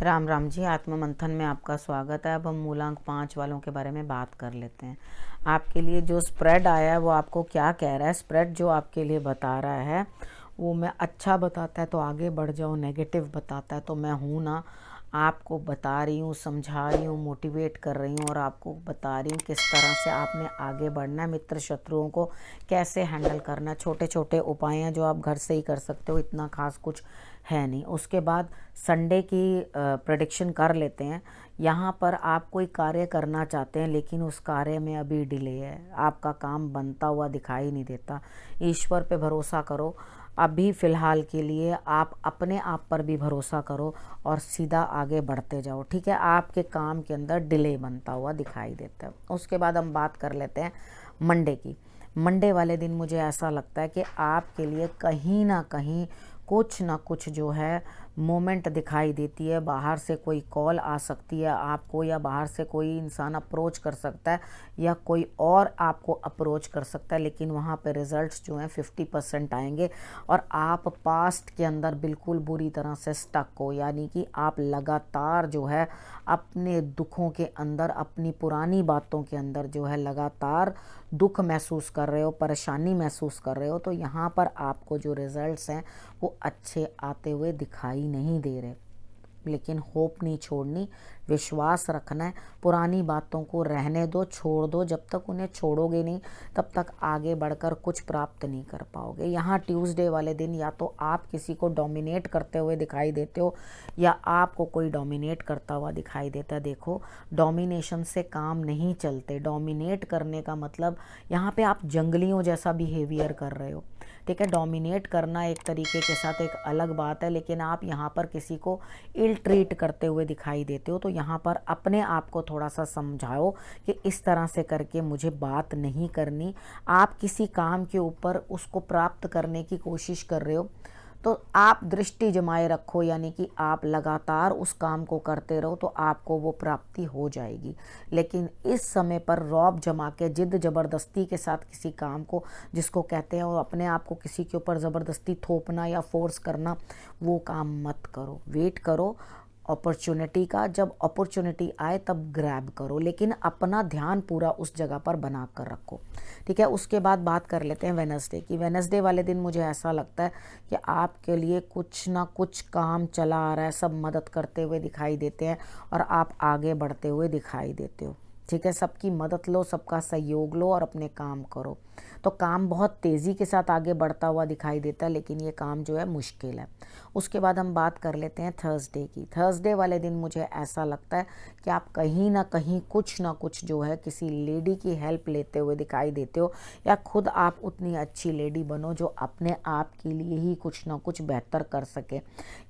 राम राम जी। आत्म मंथन में आपका स्वागत है। अब हम मूलांक 5 वालों के बारे में बात कर लेते हैं। आपके लिए जो स्प्रेड आया है वो आपको क्या कह रहा है। स्प्रेड जो आपके लिए बता रहा है वो मैं अच्छा बताता है तो आगे बढ़ जाओ, नेगेटिव बताता है तो मैं हूँ ना, आपको बता रही हूँ, समझा रही हूँ, मोटिवेट कर रही हूँ और आपको बता रही हूँ किस तरह से आपने आगे बढ़ना है, मित्र शत्रुओं को कैसे हैंडल करना है। छोटे छोटे उपाय हैं जो आप घर से ही कर सकते हो, इतना खास कुछ है नहीं। उसके बाद संडे की प्रेडिक्शन कर लेते हैं। यहाँ पर आप कोई कार्य करना चाहते हैं लेकिन उस कार्य में अभी डिले है, आपका काम बनता हुआ दिखाई नहीं देता। ईश्वर पे भरोसा करो। अभी फ़िलहाल के लिए आप अपने आप पर भी भरोसा करो और सीधा आगे बढ़ते जाओ, ठीक है। आपके काम के अंदर डिले बनता हुआ दिखाई देता है। उसके बाद हम बात कर लेते हैं मंडे की। मंडे वाले दिन मुझे ऐसा लगता है कि आपके लिए कहीं ना कहीं कुछ ना कुछ जो है मोमेंट दिखाई देती है। बाहर से कोई कॉल आ सकती है आपको, या बाहर से कोई इंसान अप्रोच कर सकता है, या कोई और आपको अप्रोच कर सकता है, लेकिन वहाँ पे रिजल्ट्स जो हैं 50% आएंगे और आप पास्ट के अंदर बिल्कुल बुरी तरह से स्टक हो। यानी कि आप लगातार जो है अपने दुखों के अंदर, अपनी पुरानी बातों के अंदर जो है लगातार दुख महसूस कर रहे हो, परेशानी महसूस कर रहे हो। तो यहाँ पर आपको जो रिजल्ट्स हैं वो अच्छे आते हुए दिखाई नहीं दे रहे, लेकिन होप नहीं छोड़नी, विश्वास रखना है। पुरानी बातों को रहने दो, छोड़ दो। जब तक उन्हें छोड़ोगे नहीं तब तक आगे बढ़कर कुछ प्राप्त नहीं कर पाओगे। यहाँ ट्यूसडे वाले दिन या तो आप किसी को डोमिनेट करते हुए दिखाई देते हो या आपको कोई डोमिनेट करता हुआ दिखाई देता है। देखो, डोमिनेशन से काम नहीं चलते। डोमिनेट करने का मतलब यहाँ पे आप जंगलियों जैसा बिहेवियर कर रहे हो, ठीक है। डोमिनेट करना एक तरीके के साथ एक अलग बात है, लेकिन आप यहाँ पर किसी को इल ट्रीट करते हुए दिखाई देते हो। तो यहाँ पर अपने आप को थोड़ा सा समझाओ कि इस तरह से करके मुझे बात नहीं करनी। आप किसी काम के ऊपर उसको प्राप्त करने की कोशिश कर रहे हो तो आप दृष्टि जमाए रखो, यानी कि आप लगातार उस काम को करते रहो तो आपको वो प्राप्ति हो जाएगी। लेकिन इस समय पर रौब जमा के जिद ज़बरदस्ती के साथ किसी काम को, जिसको कहते हैं वो अपने आप को किसी के ऊपर ज़बरदस्ती थोपना या फोर्स करना, वो काम मत करो। वेट करो अपॉर्चुनिटी का। जब अपॉर्चुनिटी आए तब ग्रैब करो, लेकिन अपना ध्यान पूरा उस जगह पर बना कर रखो, ठीक है। उसके बाद बात कर लेते हैं वेडनेसडे की। वेडनेसडे वाले दिन मुझे ऐसा लगता है कि आपके लिए कुछ ना कुछ काम चला आ रहा है, सब मदद करते हुए दिखाई देते हैं और आप आगे बढ़ते हुए दिखाई देते हो, ठीक है। सबकी मदद लो, सबका सहयोग लो और अपने काम करो। तो काम बहुत तेज़ी के साथ आगे बढ़ता हुआ दिखाई देता है, लेकिन ये काम जो है मुश्किल है। उसके बाद हम बात कर लेते हैं थर्सडे की। थर्सडे वाले दिन मुझे ऐसा लगता है कि आप कहीं ना कहीं कुछ ना कुछ जो है किसी लेडी की हेल्प लेते हुए दिखाई देते हो, या खुद आप उतनी अच्छी लेडी बनो जो अपने आप के लिए ही कुछ ना कुछ बेहतर कर सके।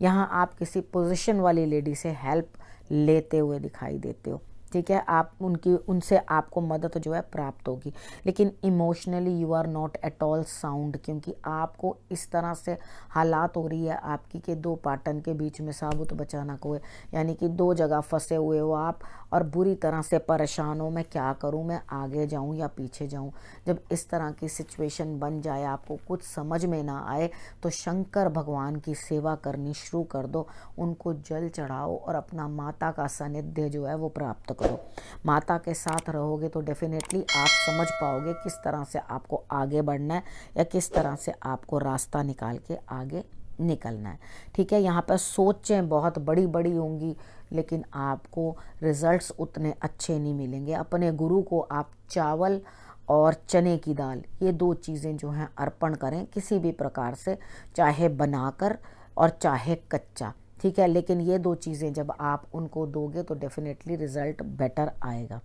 यहाँ आप किसी पोजीशन वाली लेडी से हेल्प लेते हुए दिखाई देते हो, ठीक है। आप उनसे आपको मदद जो है प्राप्त होगी, लेकिन emotionally you are not at all sound, क्योंकि आपको इस तरह से हालात हो रही है आपकी कि दो पाटन के बीच में साबुत बचाना को है। यानी कि दो जगह फंसे हुए हो आप और बुरी तरह से परेशान हो, मैं क्या करूं, मैं आगे जाऊं या पीछे जाऊं। जब इस तरह की सिचुएशन बन जाए, आपको कुछ समझ में ना आए, तो शंकर भगवान की सेवा करनी शुरू कर दो। उनको जल चढ़ाओ और अपना माता का सानिध्य जो है वो प्राप्त करो। माता के साथ रहोगे तो डेफिनेटली आप समझ पाओगे किस तरह से आपको आगे बढ़ना है या किस तरह से आपको रास्ता निकाल के आगे निकलना है, ठीक है। यहाँ पर सोचें बहुत बड़ी बड़ी होंगी, लेकिन आपको रिजल्ट्स उतने अच्छे नहीं मिलेंगे। अपने गुरु को आप चावल और चने की दाल, ये दो चीज़ें जो हैं अर्पण करें किसी भी प्रकार से, चाहे बनाकर और चाहे कच्चा, ठीक है। लेकिन ये दो चीज़ें जब आप उनको दोगे तो डेफिनेटली रिज़ल्ट बेटर आएगा।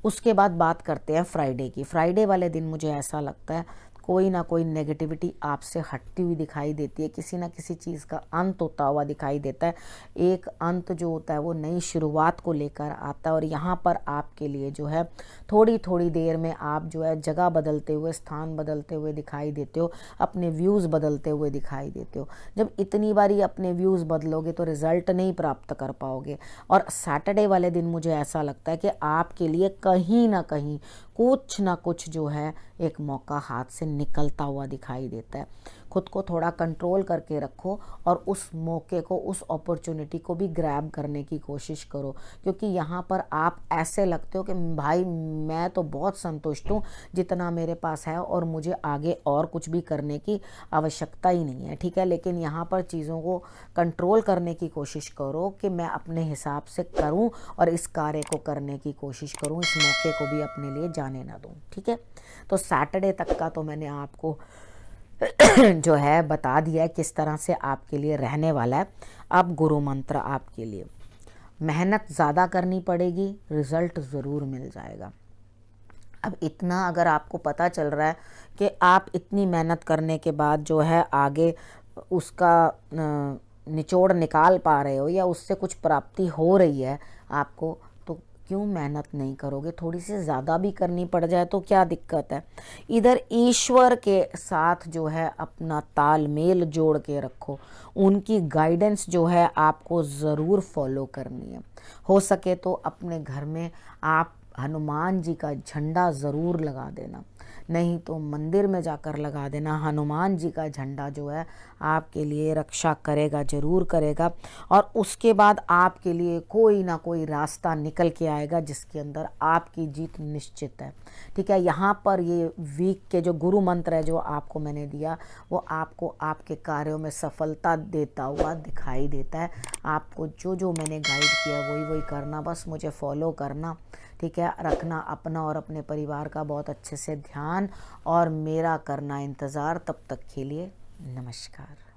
उसके बाद बात करते हैं फ्राइडे की। फ्राइडे वाले दिन मुझे ऐसा लगता है कोई ना कोई नेगेटिविटी आपसे हटती हुई दिखाई देती है, किसी ना किसी चीज़ का अंत होता हुआ दिखाई देता है। एक अंत जो होता है वो नई शुरुआत को लेकर आता है, और यहाँ पर आपके लिए जो है थोड़ी थोड़ी देर में आप जो है जगह बदलते हुए, स्थान बदलते हुए दिखाई देते हो, अपने व्यूज़ बदलते हुए दिखाई देते हो। जब इतनी बारी अपने व्यूज़ बदलोगे तो रिज़ल्ट नहीं प्राप्त कर पाओगे। और सैटरडे वाले दिन मुझे ऐसा लगता है कि आपके लिए कहीं ना कहीं कुछ ना कुछ जो है एक मौका हाथ से निकलता हुआ दिखाई देता है। खुद को थोड़ा कंट्रोल करके रखो और उस मौके को, उस अपॉर्चुनिटी को भी ग्रैब करने की कोशिश करो, क्योंकि यहाँ पर आप ऐसे लगते हो कि भाई मैं तो बहुत संतुष्ट हूँ जितना मेरे पास है और मुझे आगे और कुछ भी करने की आवश्यकता ही नहीं है, ठीक है। लेकिन यहाँ पर चीज़ों को कंट्रोल करने की कोशिश करो कि मैं अपने हिसाब से करूँ और इस कार्य को करने की कोशिश करूँ, इस मौके को भी अपने लिए जाने ना दूँ, ठीक है। तो सैटरडे तक का तो मैंने आपको जो है बता दिया है किस तरह से आपके लिए रहने वाला है। अब गुरु मंत्र आपके लिए, मेहनत ज़्यादा करनी पड़ेगी, रिजल्ट ज़रूर मिल जाएगा। अब इतना अगर आपको पता चल रहा है कि आप इतनी मेहनत करने के बाद जो है आगे उसका निचोड़ निकाल पा रहे हो या उससे कुछ प्राप्ति हो रही है आपको, तो क्यों मेहनत नहीं करोगे? थोड़ी सी ज़्यादा भी करनी पड़ जाए तो क्या दिक्कत है। इधर ईश्वर के साथ जो है अपना तालमेल जोड़ के रखो, उनकी गाइडेंस जो है आपको ज़रूर फॉलो करनी है। हो सके तो अपने घर में आप हनुमान जी का झंडा ज़रूर लगा देना, नहीं तो मंदिर में जाकर लगा देना। हनुमान जी का झंडा जो है आपके लिए रक्षा करेगा, ज़रूर करेगा, और उसके बाद आपके लिए कोई ना कोई रास्ता निकल के आएगा जिसके अंदर आपकी जीत निश्चित है, ठीक है। यहाँ पर ये वीक के जो गुरु मंत्र है जो आपको मैंने दिया, वो आपको आपके कार्यों में सफलता देता हुआ दिखाई देता है। आपको जो जो मैंने गाइड किया वही वही करना, बस मुझे फॉलो करना, ठीक है। रखना अपना और अपने परिवार का बहुत अच्छे से ध्यान और मेरा करना इंतज़ार। तब तक के लिए नमस्कार।